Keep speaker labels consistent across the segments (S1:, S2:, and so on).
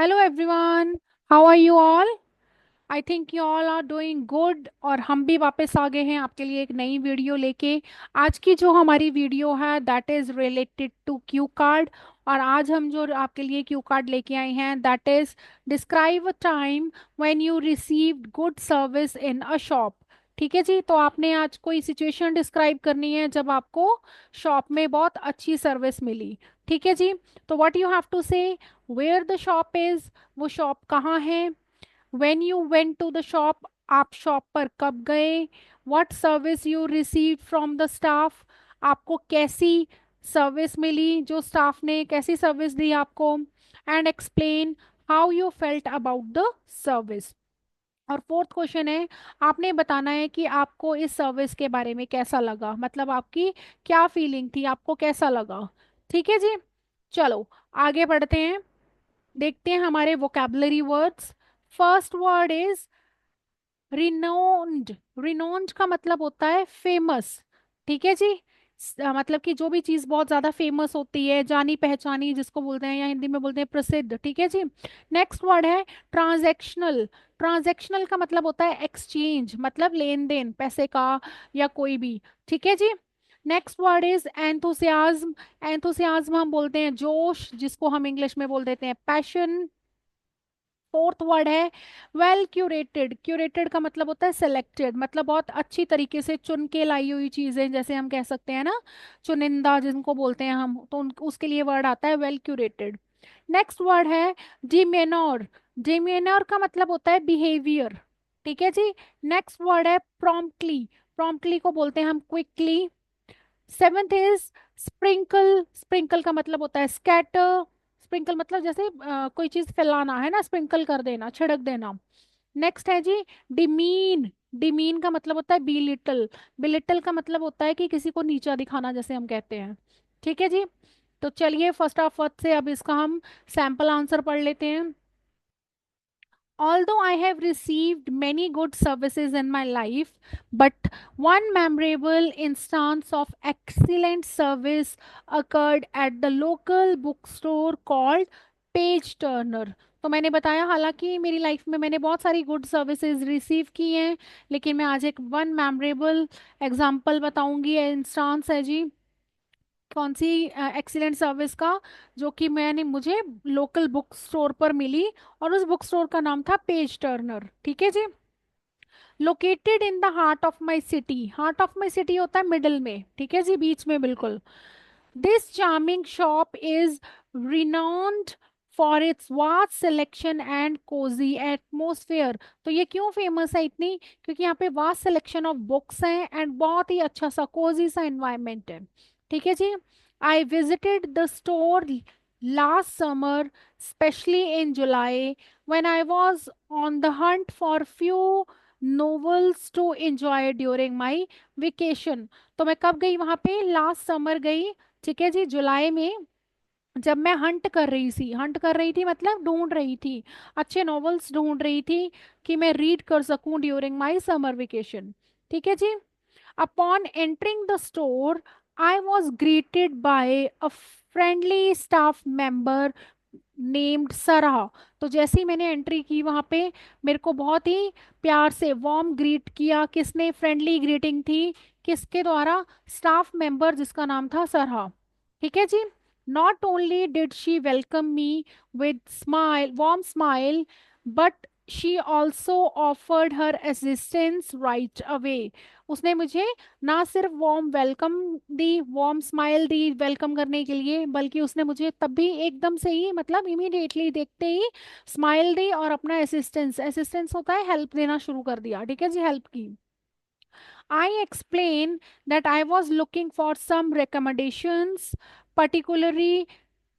S1: Hello everyone, how are you all? I think you all are doing good. और हम भी वापस आ गए हैं आपके लिए एक नई वीडियो लेके। आज की जो हमारी वीडियो है that is related to Q card. और आज हम जो आपके लिए क्यू कार्ड लेके आए हैं that is describe a time when you received good service in a shop. ठीक है जी, तो आपने आज कोई सिचुएशन डिस्क्राइब करनी है जब आपको शॉप में बहुत अच्छी सर्विस मिली। ठीक है जी, तो what you have to say, where the shop is, वो शॉप कहाँ है, when you went to the shop, आप शॉप पर कब गए, what service you receive from the staff, आपको कैसी सर्विस मिली, जो स्टाफ ने कैसी सर्विस दी आपको, and explain how you felt about the service. और फोर्थ क्वेश्चन है, आपने बताना है कि आपको इस सर्विस के बारे में कैसा लगा, मतलब आपकी क्या फीलिंग थी, आपको कैसा लगा। ठीक है जी, चलो आगे बढ़ते हैं, देखते हैं हमारे vocabulary words. First word is renowned. Renowned का मतलब होता है फेमस। ठीक है जी, मतलब कि जो भी चीज बहुत ज्यादा फेमस होती है, जानी पहचानी जिसको बोलते हैं, या हिंदी में बोलते हैं प्रसिद्ध। ठीक है जी, नेक्स्ट वर्ड है ट्रांजैक्शनल। ट्रांजैक्शनल का मतलब होता है एक्सचेंज, मतलब लेन देन पैसे का या कोई भी। ठीक है जी, next word is enthusiasm. Enthusiasm हम बोलते हैं जोश, जिसको हम इंग्लिश में बोल देते हैं पैशन। फोर्थ वर्ड है वेल क्यूरेटेड। क्यूरेटेड का मतलब होता है सिलेक्टेड, मतलब बहुत अच्छी तरीके से चुन के लाई हुई चीजें, जैसे हम कह सकते हैं ना चुनिंदा जिनको बोलते हैं हम, तो उसके लिए वर्ड आता है वेल क्यूरेटेड। नेक्स्ट वर्ड है डिमेनोर। डिमेनोर का मतलब होता है बिहेवियर। ठीक है जी, नेक्स्ट वर्ड है प्रॉम्प्टली। प्रॉम्प्टली को बोलते हैं हम quickly. Seventh is sprinkle. Sprinkle का मतलब होता है स्कैटर। स्प्रिंकल मतलब जैसे कोई चीज फैलाना है ना, स्प्रिंकल कर देना, छिड़क देना। नेक्स्ट है जी डिमीन। डिमीन का मतलब होता है बी लिटल। बिलिटल का मतलब होता है कि किसी को नीचा दिखाना, जैसे हम कहते हैं। ठीक है जी, तो चलिए फर्स्ट ऑफ फर्स्ट से अब इसका हम सैंपल आंसर पढ़ लेते हैं। Although I have received many good services in my life, but one memorable instance of excellent service occurred at the local bookstore called Page Turner. तो मैंने बताया हालांकि मेरी लाइफ में मैंने बहुत सारी गुड सर्विसेज रिसीव की हैं, लेकिन मैं आज एक वन मेमोरेबल एग्जांपल बताऊंगी, इंस्टांस है जी। कौन सी एक्सीलेंट सर्विस का, जो कि मैंने मुझे लोकल बुक स्टोर पर मिली, और उस बुक स्टोर का नाम था पेज टर्नर। ठीक है जी, located in the heart of my city. Heart of my city होता है मिडल में, ठीक है जी, बीच में बिल्कुल। This charming shop is renowned for its vast selection and cosy atmosphere. तो ये क्यों फेमस है इतनी, क्योंकि यहाँ पे वास्ट सिलेक्शन ऑफ बुक्स हैं एंड बहुत ही अच्छा सा कोजी सा एनवायरनमेंट है। ठीक है जी, I visited the store last summer, specially in July, when I was on the hunt for few novels to enjoy during my vacation। तो मैं कब गई वहां पे, लास्ट समर गई। ठीक है जी, जुलाई में, जब मैं हंट कर रही थी। हंट कर रही थी मतलब ढूंढ रही थी, अच्छे नॉवेल्स ढूंढ रही थी कि मैं रीड कर सकूं ड्यूरिंग माय समर वेकेशन। ठीक है जी, upon entering the store I was greeted by a friendly staff member named Sarah. तो जैसे ही मैंने एंट्री की वहां पे, मेरे को बहुत ही प्यार से वार्म ग्रीट किया। किसने, फ्रेंडली ग्रीटिंग थी, किसके द्वारा, स्टाफ मेंबर जिसका नाम था सरहा। ठीक है जी, not only did she welcome me with smile, warm smile, but she also offered her assistance right away. उसने मुझे ना सिर्फ वार्म वेलकम दी, वार्म स्माइल दी वेलकम करने के लिए, बल्कि उसने मुझे तब भी एकदम से ही, मतलब इमीडिएटली देखते ही स्माइल दी और अपना असिस्टेंस, असिस्टेंस होता है हेल्प देना शुरू कर दिया। ठीक है जी, हेल्प की। I explained that I was looking for some recommendations, particularly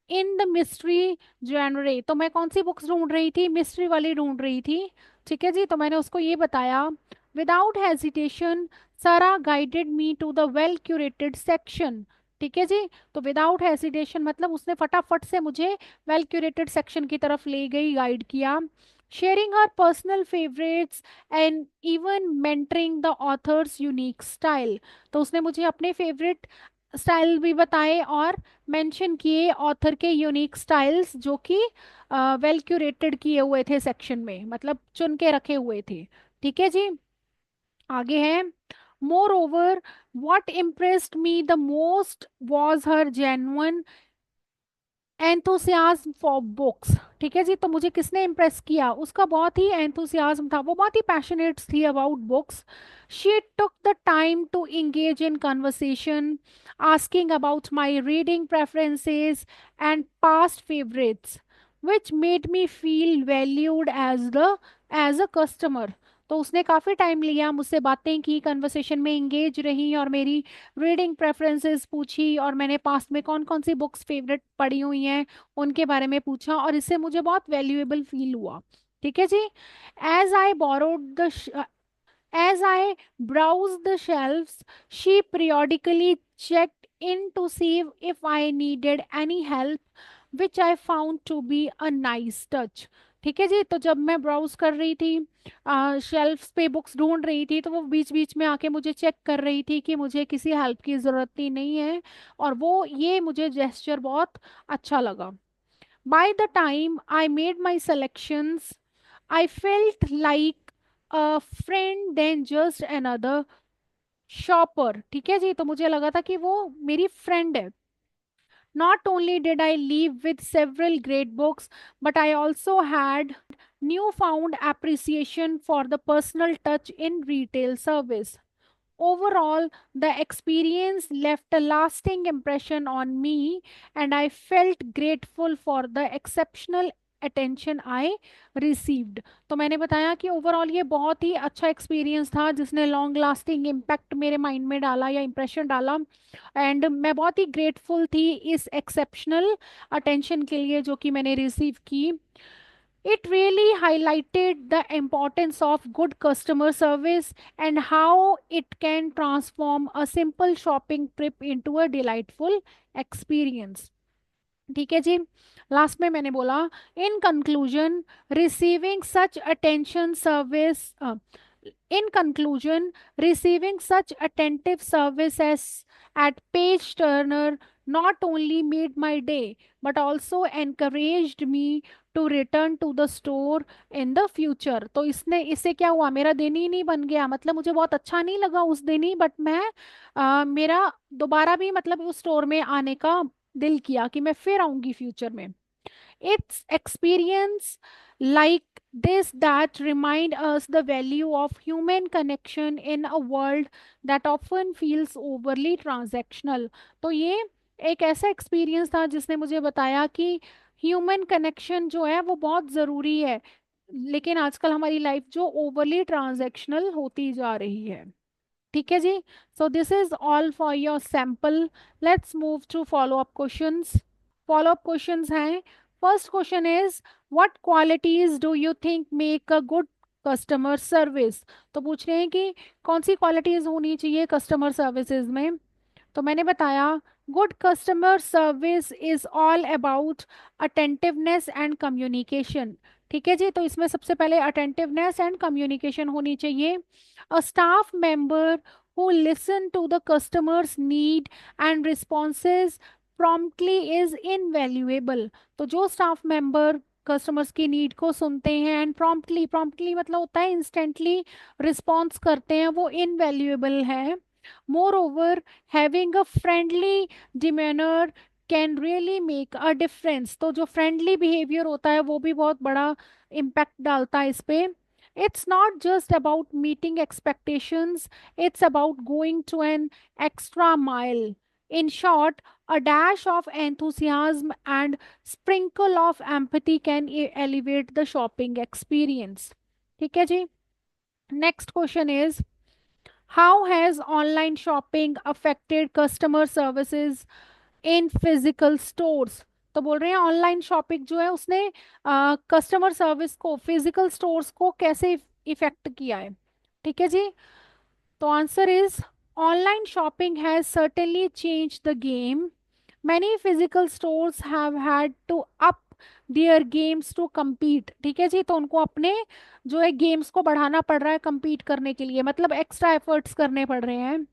S1: in the mystery genre. तो मैं कौन सी बुक्स ढूंढ रही थी, मिस्ट्री वाली ढूंढ रही थी। ठीक है जी, तो मैंने उसको ये बताया। Without hesitation Sara guided me to the well curated section. ठीक है जी, तो विदाउट हेजिटेशन मतलब उसने फटाफट से मुझे वेल क्यूरेटेड सेक्शन की तरफ ले गई, गाइड किया। Sharing her personal favourites and even mentoring the author's unique style. तो उसने मुझे अपने फेवरेट स्टाइल भी बताए और मेंशन किए ऑथर के यूनिक स्टाइल्स जो कि वेल क्यूरेटेड किए हुए थे सेक्शन में, मतलब चुन के रखे हुए थे। ठीक है जी। आगे है, more over what impressed me the most was her genuine enthusiasm for books. ठीक है जी, तो मुझे किसने इम्प्रेस किया, उसका बहुत ही एंथुसियाज्म था, वो बहुत ही पैशनेट थी about books. She took the time to engage in conversation, asking about my reading preferences and past favorites, which made me feel valued as a customer। तो उसने काफ़ी टाइम लिया, मुझसे बातें की, कन्वर्सेशन में इंगेज रही और मेरी रीडिंग प्रेफरेंसेस पूछी, और मैंने पास्ट में कौन कौन सी बुक्स फेवरेट पढ़ी हुई हैं उनके बारे में पूछा, और इससे मुझे बहुत वैल्यूएबल फील हुआ। ठीक है जी। As I browsed the as I browsed the shelves, she periodically checked in to see if I needed any help, which I found to be a nice touch। ठीक है जी, तो जब मैं ब्राउज कर रही थी, शेल्फ्स पे बुक्स ढूंढ रही थी, तो वो बीच बीच में आके मुझे चेक कर रही थी कि मुझे किसी हेल्प की ज़रूरत ही नहीं है, और वो ये मुझे जेस्चर बहुत अच्छा लगा। By the time I made my selections, I felt like a friend than just another shopper। ठीक है जी, तो मुझे लगा था कि वो मेरी फ्रेंड है। Not only did I leave with several great books, but I also had newfound appreciation for the personal touch in retail service। Overall, the experience left a lasting impression on me, and I felt grateful for the exceptional attention I received। तो मैंने बताया कि overall ये बहुत ही अच्छा experience था जिसने लॉन्ग लास्टिंग इम्पैक्ट मेरे माइंड में डाला या इम्प्रेशन डाला, एंड मैं बहुत ही ग्रेटफुल थी इस एक्सेप्शनल अटेंशन के लिए जो कि मैंने रिसीव की। It really highlighted the importance of good customer service and how it can transform a simple shopping trip into a delightful experience। ठीक है जी। लास्ट में मैंने बोला, in conclusion receiving such attention service in conclusion, receiving such attentive service as at Page Turner not only made my day but also encouraged me to return to the store in the future। तो इसने इससे क्या हुआ, मेरा दिन ही नहीं बन गया, मतलब मुझे बहुत अच्छा नहीं लगा उस दिन ही, बट मैं मेरा दोबारा भी मतलब उस स्टोर में आने का दिल किया कि मैं फिर आऊंगी फ्यूचर में। It's experience like this that remind us the value of human connection in a world that often feels overly transactional। तो ये एक ऐसा एक्सपीरियंस था जिसने मुझे बताया कि ह्यूमन कनेक्शन जो है वो बहुत ज़रूरी है, लेकिन आजकल हमारी लाइफ जो ओवरली ट्रांजैक्शनल होती जा रही है। ठीक है जी। So this is all for your sample. Let's move to follow up questions. Follow up questions हैं। First question is, what qualities do you think make a good customer service. तो पूछ रहे हैं कि कौन सी क्वालिटीज होनी चाहिए कस्टमर सर्विसेज में। तो मैंने बताया, good customer service is all about attentiveness and communication. ठीक है जी, तो इसमें सबसे पहले अटेंटिवनेस एंड कम्युनिकेशन होनी चाहिए। A staff member who listen to the customer's need and responses promptly is invaluable। तो जो स्टाफ मेंबर कस्टमर्स की नीड को सुनते हैं एंड प्रॉम्प्टली, प्रॉम्प्टली मतलब होता है इंस्टेंटली रिस्पॉन्स करते हैं, वो इनवैल्यूएबल है। Moreover, having a friendly demeanor can really make a difference. तो जो फ्रेंडली बिहेवियर होता है वो भी बहुत बड़ा इम्पैक्ट डालता है इस पे। It's not just about meeting expectations, it's about going to an extra mile। In short, a dash of enthusiasm and sprinkle of empathy can elevate the shopping experience। ठीक है जी। Next question is, how has online shopping affected customer services in physical stores. तो बोल रहे हैं online shopping जो है उसने customer service को, फिजिकल स्टोर्स को कैसे इफेक्ट किया है। ठीक है जी। तो answer is, online shopping has certainly change the game. Many physical stores have had to up their games to compete। ठीक है जी, तो उनको अपने जो है गेम्स को बढ़ाना पड़ रहा है compete करने के लिए, मतलब एक्स्ट्रा एफर्ट्स करने पड़ रहे हैं।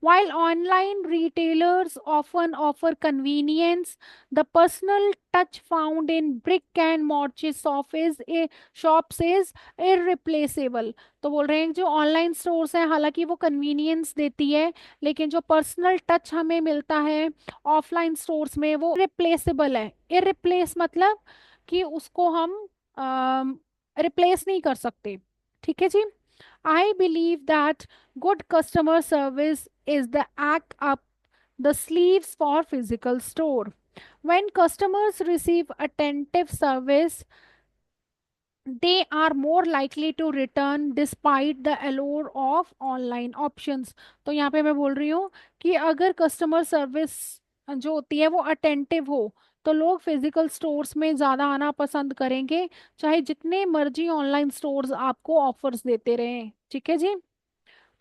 S1: While online retailers often offer convenience, the personal touch found in brick and mortar shops is irreplaceable. तो बोल रहे हैं जो ऑनलाइन स्टोर्स हैं हालांकि वो कन्वीनियंस देती है, लेकिन जो पर्सनल टच हमें मिलता है ऑफलाइन स्टोर्स में वो रिप्लेसेबल है। इररिप्लेस मतलब कि उसको हम रिप्लेस नहीं कर सकते। ठीक है जी। I believe that good customer service is the act up the sleeves for physical store. When customers receive attentive service, they are more likely to return despite the allure of online options. तो यहाँ पे मैं बोल रही हूँ कि अगर customer service जो होती है वो अटेंटिव हो तो लोग फिजिकल स्टोर्स में ज़्यादा आना पसंद करेंगे, चाहे जितने मर्जी ऑनलाइन स्टोर्स आपको ऑफर्स देते रहें। ठीक है जी।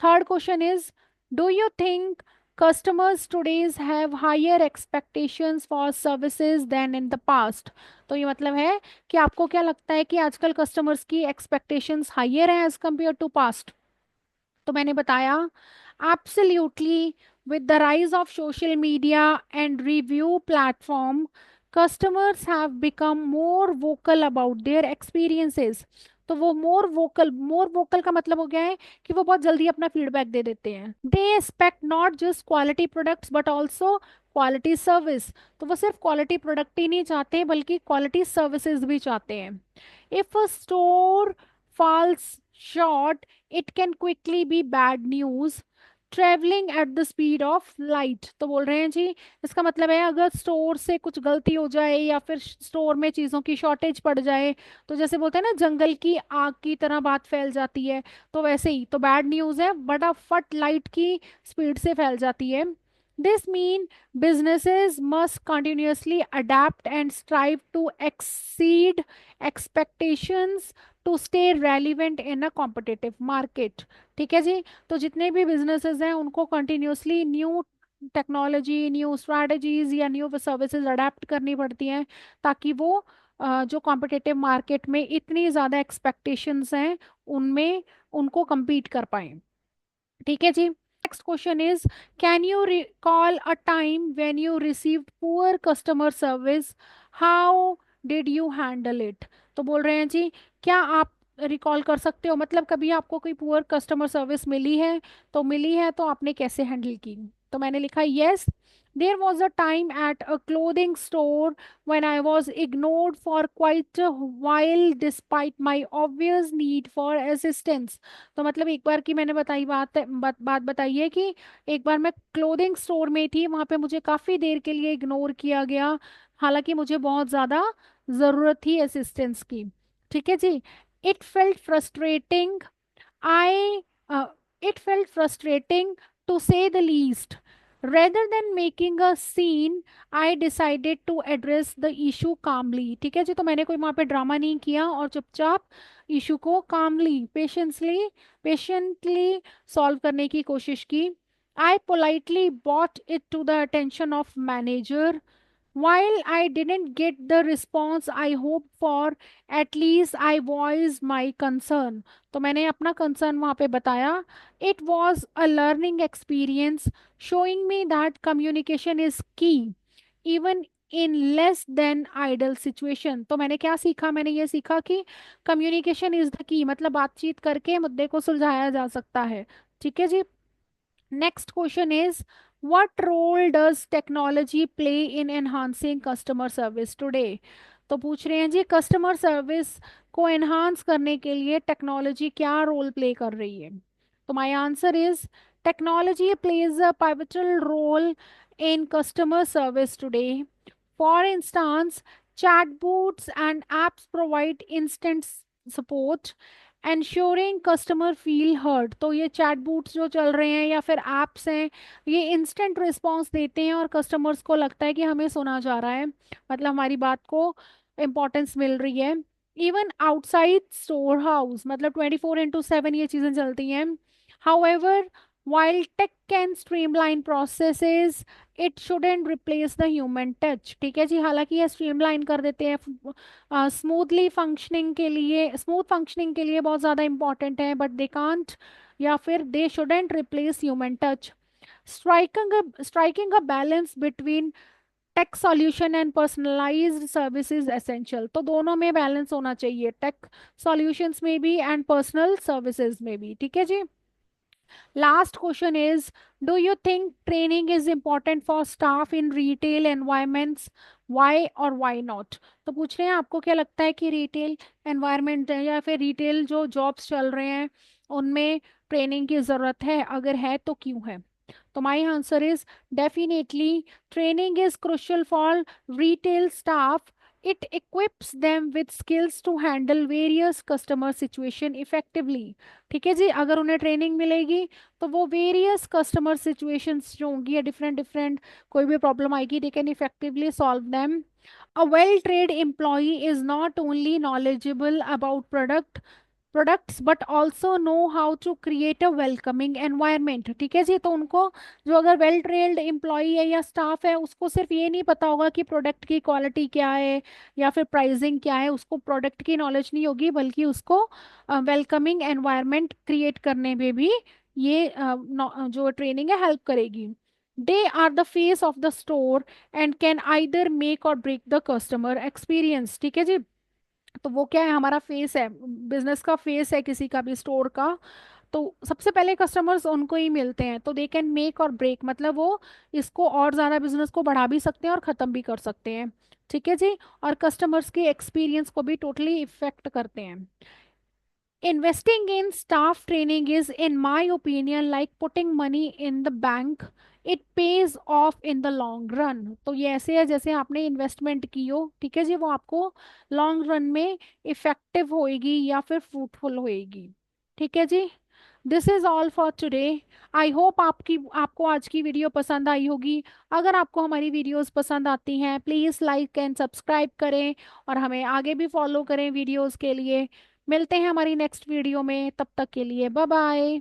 S1: Third question is, do you think customers today's have higher expectations for services than in the past? तो ये मतलब है कि आपको क्या लगता है कि आजकल कस्टमर्स की एक्सपेक्टेशंस हायर हैं एज कम्पेयर टू पास्ट? तो मैंने बताया absolutely, with the rise of social media and review platform, customers have become more vocal about their experiences. तो वो मोर वोकल का मतलब हो गया है कि वो बहुत जल्दी अपना फीडबैक दे देते हैं। They expect not just quality products but also quality service. तो वो सिर्फ क्वालिटी प्रोडक्ट ही नहीं चाहते बल्कि क्वालिटी सर्विसेज भी चाहते हैं। If a store falls short, it can quickly be bad news. Travelling at the speed of light, तो बोल रहे हैं जी इसका मतलब है अगर स्टोर से कुछ गलती हो जाए या फिर स्टोर में चीज़ों की शॉर्टेज पड़ जाए तो जैसे बोलते हैं ना जंगल की आग की तरह बात फैल जाती है, तो वैसे ही तो बैड न्यूज़ है बड़ा फट लाइट की स्पीड से फैल जाती है। This mean businesses must continuously adapt and strive to exceed expectations to stay relevant in a competitive market। ठीक है जी। तो जितने भी बिजनेसेस हैं उनको continuously new technology, new strategies या न्यू सर्विसेज अडेप्ट करनी पड़ती हैं ताकि वो जो कॉम्पिटिटिव मार्केट में इतनी ज़्यादा एक्सपेक्टेशंस हैं उनमें उनको compete कर पाए। ठीक है जी। Next question is, can you recall a time when you received poor customer service, how did you handle it? तो बोल रहे हैं जी क्या आप रिकॉल कर सकते हो, मतलब कभी आपको कोई पुअर कस्टमर सर्विस मिली है तो मिली है तो आपने कैसे हैंडल की? तो मैंने लिखा yes, there was a time at a clothing store when I was ignored for quite a while despite my obvious need for assistance। तो मतलब एक बार की मैंने बताई बात बताई है कि एक बार मैं क्लोथिंग स्टोर में थी, वहां पे मुझे काफी देर के लिए इग्नोर किया गया हालांकि मुझे बहुत ज्यादा जरूरत थी असिस्टेंस की। ठीक है जी। It felt frustrating I it felt frustrating to say the least. Rather than making a scene, I decided to address the issue calmly। ठीक है जी। तो मैंने कोई वहाँ पे ड्रामा नहीं किया और चुपचाप इशू को calmly, पेशेंटली सॉल्व करने की कोशिश की। I politely brought it to the attention of manager. While I didn't get the response I hoped for, at least I voiced my concern। तो मैंने अपना कंसर्न वहाँ पे बताया। It was a learning experience, showing me that communication is key, even in less than ideal situation। तो मैंने क्या सीखा? मैंने ये सीखा कि कम्युनिकेशन इज द की, मतलब बातचीत करके मुद्दे को सुलझाया जा सकता है। ठीक है जी। Next question is, what role does technology play in enhancing customer service today? तो पूछ रहे हैं जी कस्टमर सर्विस को एनहांस करने के लिए टेक्नोलॉजी क्या रोल प्ले कर रही है? तो my answer is, technology plays a pivotal role in customer service today. For instance, chatbots and apps provide instant support, ensuring customer feel heard। तो ये चैटबूट्स जो चल रहे हैं या फिर एप्स हैं ये इंस्टेंट रिस्पांस देते हैं और कस्टमर्स को लगता है कि हमें सुना जा रहा है, मतलब हमारी बात को इम्पोर्टेंस मिल रही है। इवन आउटसाइड स्टोर हाउस, मतलब 24/7 ये चीज़ें चलती हैं। However, while tech can streamline processes, it shouldn't replace the human touch। ठीक है जी। हालांकि ये स्ट्रीमलाइन कर देते हैं, स्मूथ फंक्शनिंग के लिए बहुत ज़्यादा इंपॉर्टेंट है बट दे कांट या फिर they shouldn't replace human touch. striking a balance between tech solution and personalised services essential. तो दोनों में बैलेंस होना चाहिए, टेक सॉल्यूशंस में भी एंड पर्सनल सर्विसेज में भी। ठीक है जी। Last question is, do you think training is important for staff in retail environments, why or why not? तो पूछ रहे हैं आपको क्या लगता है कि रिटेल एनवायरमेंट या फिर रिटेल जो जॉब्स चल रहे हैं उनमें ट्रेनिंग की ज़रूरत है, अगर है तो क्यों है? तो my answer is definitely training is crucial for retail staff. It equips them with skills to handle various customer situation effectively. ठीक है जी, अगर उन्हें ट्रेनिंग मिलेगी तो वो वेरियस कस्टमर सिचुएशंस जो होंगी या डिफरेंट डिफरेंट कोई भी प्रॉब्लम आएगी, they can effectively solve them. A well-trained employee is not only knowledgeable about products but also know how to create a welcoming environment. ठीक है जी, तो उनको, जो अगर वेल ट्रेन्ड एम्प्लॉई है या स्टाफ है, उसको सिर्फ ये नहीं पता होगा कि प्रोडक्ट की क्वालिटी क्या है या फिर प्राइसिंग क्या है, उसको प्रोडक्ट की नॉलेज नहीं होगी, बल्कि उसको वेलकमिंग एनवायरनमेंट क्रिएट करने में भी ये जो ट्रेनिंग है हेल्प करेगी। They are the face of the store and can either make or break the customer experience. ठीक है जी, तो वो क्या है, हमारा फेस है, बिजनेस का फेस है किसी का भी स्टोर का। तो सबसे पहले कस्टमर्स उनको ही मिलते हैं, तो they can make or break, मतलब वो इसको और ज़्यादा बिजनेस को बढ़ा भी सकते हैं और ख़त्म भी कर सकते हैं। ठीक है जी, और कस्टमर्स के एक्सपीरियंस को भी टोटली इफेक्ट करते हैं। Investing in staff training is, in my opinion, like putting money in the bank. It pays off in the long run. तो ये ऐसे है जैसे आपने इन्वेस्टमेंट की हो, ठीक है जी, वो आपको लॉन्ग रन में इफेक्टिव होएगी या फिर फ्रूटफुल होएगी। ठीक है जी। This is all for today. I hope आपको आज की वीडियो पसंद आई होगी। अगर आपको हमारी वीडियोस पसंद आती हैं, प्लीज़ लाइक एंड सब्सक्राइब करें और हमें आगे भी फॉलो करें वीडियोस के लिए। मिलते हैं हमारी नेक्स्ट वीडियो में, तब तक के लिए बाय बाय।